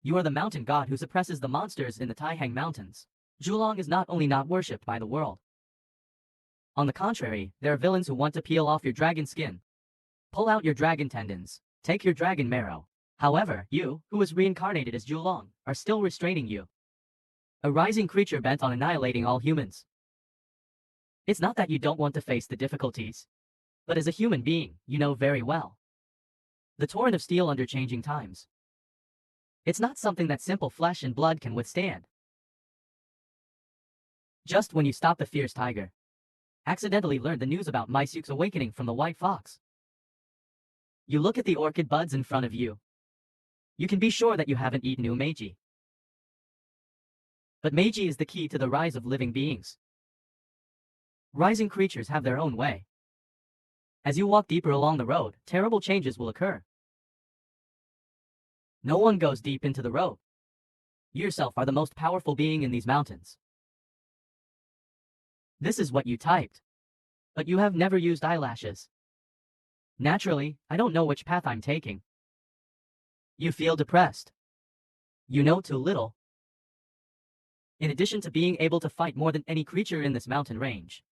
You are the mountain god who suppresses the monsters in the Taihang Mountains. Zhulong is not only not worshipped by the world. On the contrary, there are villains who want to peel off your dragon skin, pull out your dragon tendons, take your dragon marrow. However, you, who was reincarnated as Zhulong, are still restraining you. A rising creature bent on annihilating all humans. It's not that you don't want to face the difficulties, but as a human being, you know very well. The torrent of steel under changing times. It's not something that simple flesh and blood can withstand. Just when you stop the fierce tiger, accidentally learned the news about Maisuk's awakening from the white fox. You look at the orchid buds in front of you. You can be sure that you haven't eaten Meiji. But Meiji is the key to the rise of living beings. Rising creatures have their own way. As you walk deeper along the road, terrible changes will occur. No one goes deep into the road. You yourself are the most powerful being in these mountains. This is what you typed. But you have never used eyelashes. Naturally, I don't know which path I'm taking. You feel depressed. You know too little. In addition to being able to fight more than any creature in this mountain range,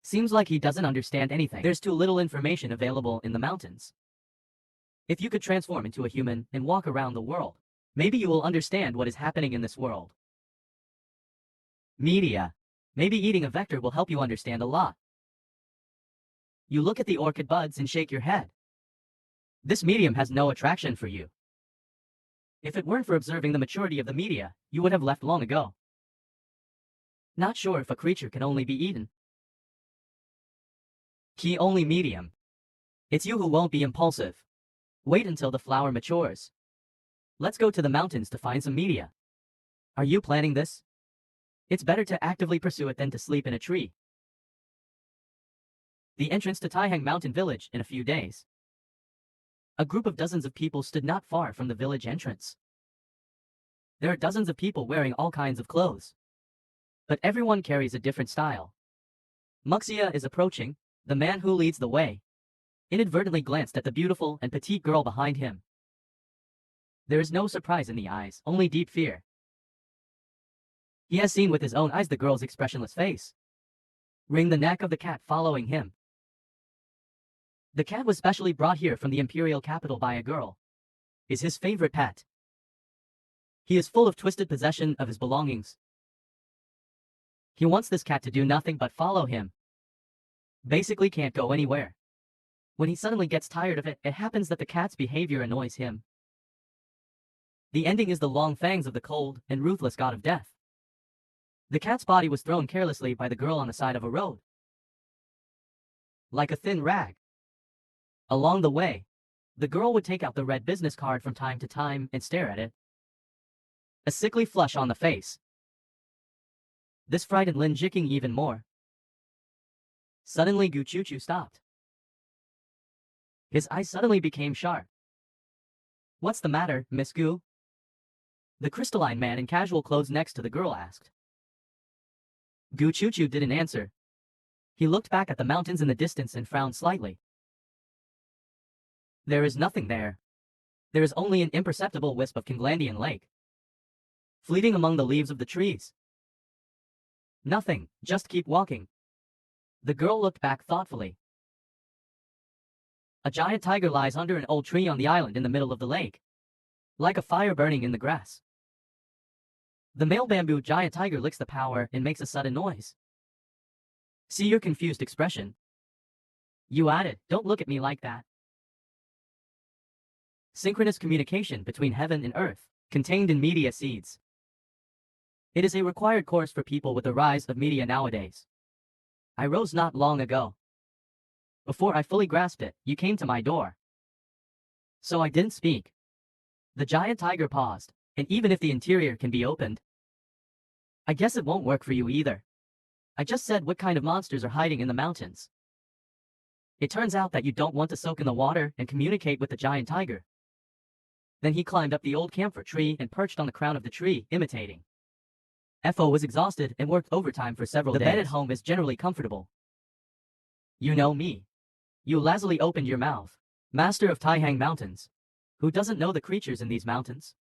seems like he doesn't understand anything. There's too little information available in the mountains. If you could transform into a human and walk around the world, maybe you will understand what is happening in this world. Media. Maybe eating a vector will help you understand a lot. You look at the orchid buds and shake your head. This medium has no attraction for you. If it weren't for observing the maturity of the media, you would have left long ago. Not sure if a creature can only be eaten. Key only medium. It's you who won't be impulsive. Wait until the flower matures. Let's go to the mountains to find some media. Are you planning this? It's better to actively pursue it than to sleep in a tree. The entrance to Taihang Mountain Village in a few days. A group of dozens of people stood not far from the village entrance. There are dozens of people wearing all kinds of clothes. But everyone carries a different style. Muxia is approaching. The man who leads the way inadvertently glanced at the beautiful and petite girl behind him. There is no surprise in the eyes, only deep fear. He has seen with his own eyes the girl's expressionless face. Wring the neck of the cat following him. The cat was specially brought here from the imperial capital by a girl. Is his favorite pet. He is full of twisted possession of his belongings. He wants this cat to do nothing but follow him. Basically can't go anywhere. When he suddenly gets tired of it, it happens that the cat's behavior annoys him. The ending is the long fangs of the cold and ruthless god of death. The cat's body was thrown carelessly by the girl on the side of a road. Like a thin rag. Along the way, the girl would take out the red business card from time to time and stare at it. A sickly flush on the face. This frightened Lin Jiking even more. Suddenly Gu Chuchu stopped. His eyes suddenly became sharp. What's the matter, Miss Gu? The crystalline man in casual clothes next to the girl asked. Gu Chuchu didn't answer. He looked back at the mountains in the distance and frowned slightly. There is nothing there. There is only an imperceptible wisp of Kinglandian lake, fleeting among the leaves of the trees. Nothing, just keep walking. The girl looked back thoughtfully. A giant tiger lies under an old tree on the island in the middle of the lake, like a fire burning in the grass. The male bamboo giant tiger licks the power and makes a sudden noise. See your confused expression. You added, don't look at me like that. Synchronous communication between heaven and earth, contained in media seeds. It is a required course for people with the rise of media nowadays. I rose not long ago. Before I fully grasped it, you came to my door. So I didn't speak. The giant tiger paused, and even if the interior can be opened, I guess it won't work for you either. I just said what kind of monsters are hiding in the mountains. It turns out that you don't want to soak in the water and communicate with the giant tiger. Then he climbed up the old camphor tree and perched on the crown of the tree, imitating. FO was exhausted and worked overtime for several days. The bed at home is generally comfortable. You know me. You lazily opened your mouth. Master of Taihang Mountains. Who doesn't know the creatures in these mountains?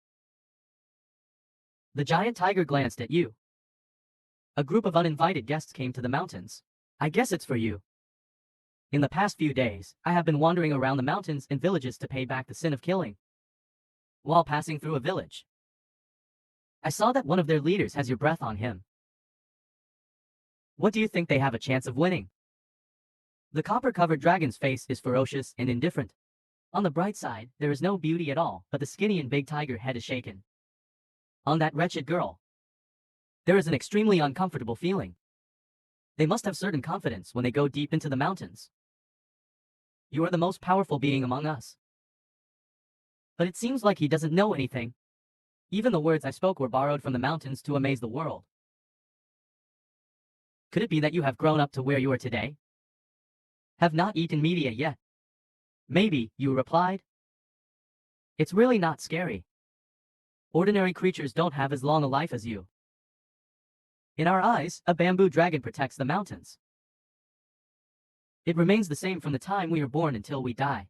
The giant tiger glanced at you. A group of uninvited guests came to the mountains. I guess it's for you. In the past few days, I have been wandering around the mountains and villages to pay back the sin of killing. While passing through a village, I saw that one of their leaders has your breath on him. What do you think they have a chance of winning? The copper-covered dragon's face is ferocious and indifferent. On the bright side, there is no beauty at all, but the skinny and big tiger head is shaken. On that wretched girl, there is an extremely uncomfortable feeling. They must have certain confidence when they go deep into the mountains. You are the most powerful being among us. But it seems like he doesn't know anything. Even the words I spoke were borrowed from the mountains to amaze the world. Could it be that you have grown up to where you are today? Have not eaten media yet? Maybe, you replied. It's really not scary. Ordinary creatures don't have as long a life as you. In our eyes, a bamboo dragon protects the mountains. It remains the same from the time we are born until we die.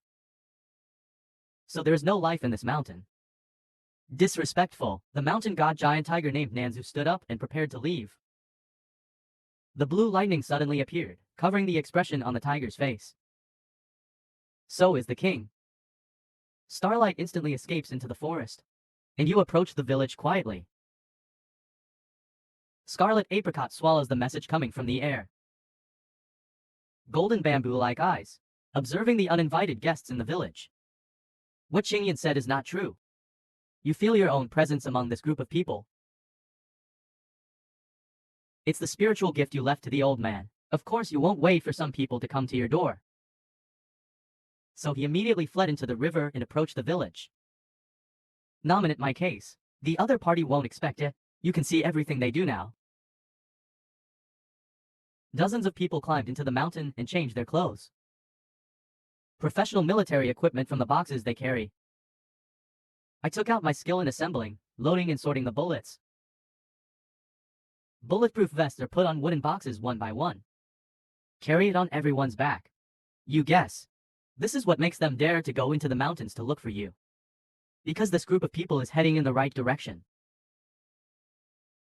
So there is no life in this mountain. Disrespectful, the mountain god giant tiger named Nanzhu stood up and prepared to leave. The blue lightning suddenly appeared, covering the expression on the tiger's face. So is the king. Starlight instantly escapes into the forest, and you approach the village quietly. Scarlet apricot swallows the message coming from the air. Golden bamboo-like eyes, observing the uninvited guests in the village. What Qingyan said is not true. You feel your own presence among this group of people. It's the spiritual gift you left to the old man. Of course you won't wait for some people to come to your door. So he immediately fled into the river and approached the village. Nominate my case. The other party won't expect it. You can see everything they do now. Dozens of people climbed into the mountain and changed their clothes. Professional military equipment from the boxes they carry. I took out my skill in assembling, loading and sorting the bullets. Bulletproof vests are put on wooden boxes one by one. Carry it on everyone's back. You guess. This is what makes them dare to go into the mountains to look for you. Because this group of people is heading in the right direction.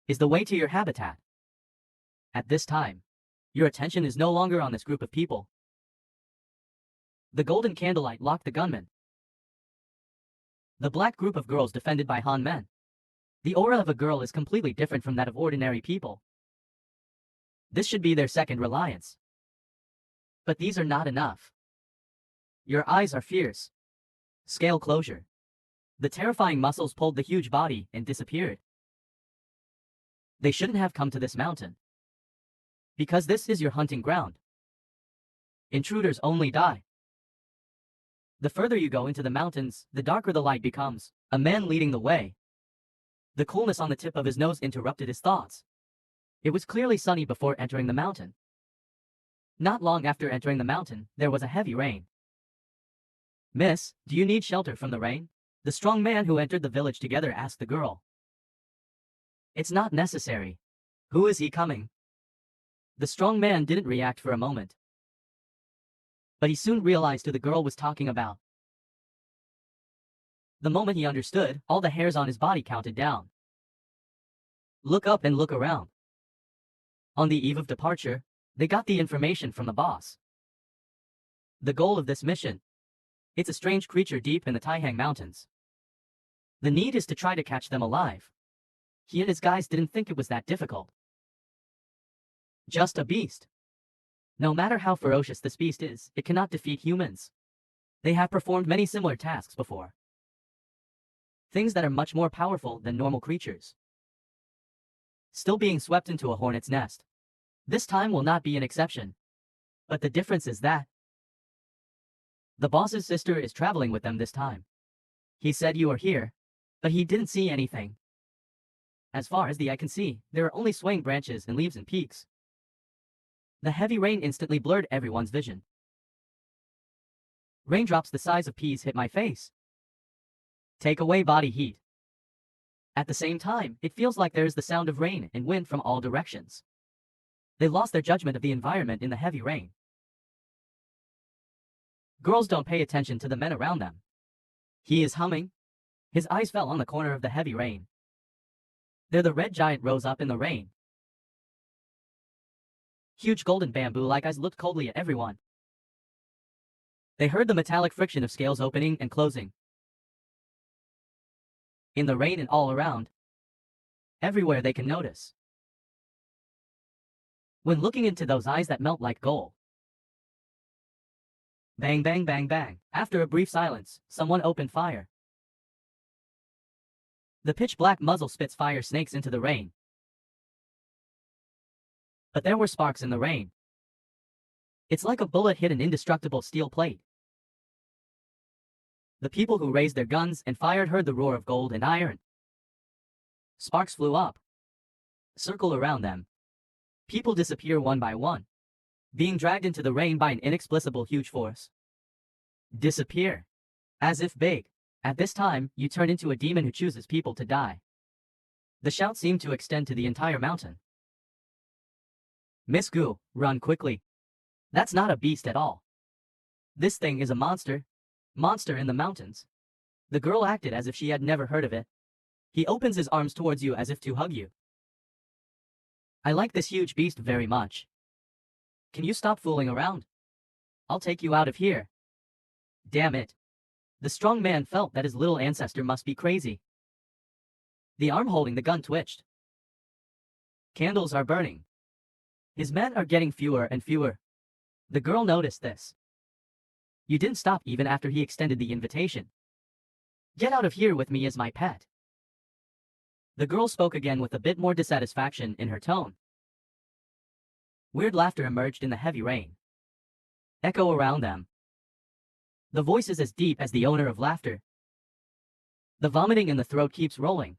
Is the way to your habitat. At this time, your attention is no longer on this group of people. The golden candlelight locked the gunmen. The black group of girls defended by Han men. The aura of a girl is completely different from that of ordinary people. This should be their second reliance. But these are not enough. Your eyes are fierce. Scale closure. The terrifying muscles pulled the huge body and disappeared. They shouldn't have come to this mountain. Because this is your hunting ground. Intruders only die. The further you go into the mountains, the darker the light becomes. A man leading the way. The coolness on the tip of his nose interrupted his thoughts. It was clearly sunny before entering the mountain. Not long after entering the mountain, there was a heavy rain. Miss, do you need shelter from the rain? The strong man who entered the village together asked the girl. It's not necessary. Who is he coming? The strong man didn't react for a moment. But he soon realized who the girl was talking about. The moment he understood, all the hairs on his body counted down. Look up and look around. On the eve of departure, they got the information from the boss. The goal of this mission. It's a strange creature deep in the Taihang Mountains. The need is to try to catch them alive. He and his guys didn't think it was that difficult. Just a beast. No matter how ferocious this beast is, it cannot defeat humans. They have performed many similar tasks before. Things that are much more powerful than normal creatures. Still being swept into a hornet's nest. This time will not be an exception. But the difference is that the boss's sister is traveling with them this time. He said you are here, but he didn't see anything. As far as the eye can see, there are only swaying branches and leaves and peaks. The heavy rain instantly blurred everyone's vision. Raindrops the size of peas hit my face. Take away body heat. At the same time, it feels like there is the sound of rain and wind from all directions. They lost their judgment of the environment in the heavy rain. Girls don't pay attention to the men around them. He is humming. His eyes fell on the corner of the heavy rain. There the red giant rose up in the rain. Huge golden bamboo-like eyes looked coldly at everyone. They heard the metallic friction of scales opening and closing. In the rain and all around. Everywhere they can notice. When looking into those eyes that melt like gold. Bang, bang, bang, bang. After a brief silence, someone opened fire. The pitch-black muzzle spits fire snakes into the rain. But there were sparks in the rain. It's like a bullet hit an indestructible steel plate. The people who raised their guns and fired heard the roar of gold and iron. Sparks flew up. Circle around them. People disappear one by one, being dragged into the rain by an inexplicable huge force. Disappear. As if big. At this time, you turn into a demon who chooses people to die. The shout seemed to extend to the entire mountain. Miss Gu, run quickly. That's not a beast at all. This thing is a monster. Monster in the mountains. The girl acted as if she had never heard of it. He opens his arms towards you as if to hug you. I like this huge beast very much. Can you stop fooling around? I'll take you out of here. Damn it. The strong man felt that his little ancestor must be crazy. The arm holding the gun twitched. Candles are burning. His men are getting fewer and fewer. The girl noticed this. You didn't stop even after he extended the invitation. Get out of here with me as my pet. The girl spoke again with a bit more dissatisfaction in her tone. Weird laughter emerged in the heavy rain. Echo around them. The voice is as deep as the owner of laughter. The vomiting in the throat keeps rolling.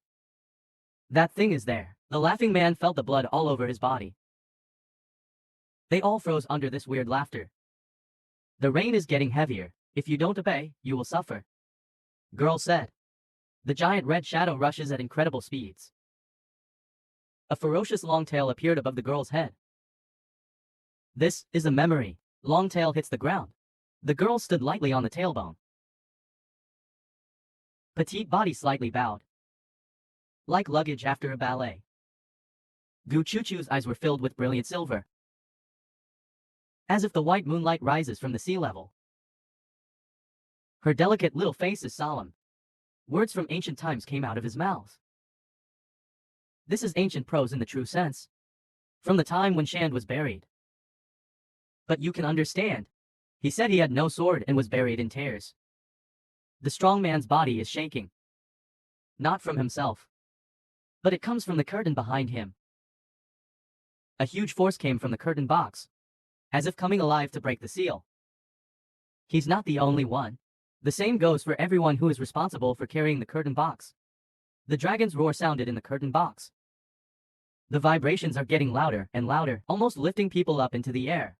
That thing is there. The laughing man felt the blood all over his body. They all froze under this weird laughter. The rain is getting heavier. If you don't obey, you will suffer. Girl said. The giant red shadow rushes at incredible speeds. A ferocious long tail appeared above the girl's head. This is a memory. Long tail hits the ground. The girl stood lightly on the tailbone. Petite body slightly bowed. Like luggage after a ballet. Gu Chuchu's eyes were filled with brilliant silver. As if the white moonlight rises from the sea level. Her delicate little face is solemn. Words from ancient times came out of his mouth. This is ancient prose in the true sense. From the time when Shand was buried. But you can understand. He said he had no sword and was buried in tears. The strong man's body is shaking. Not from himself. But it comes from the curtain behind him. A huge force came from the curtain box. As if coming alive to break the seal. He's not the only one. The same goes for everyone who is responsible for carrying the curtain box. The dragon's roar sounded in the curtain box. The vibrations are getting louder and louder, almost lifting people up into the air.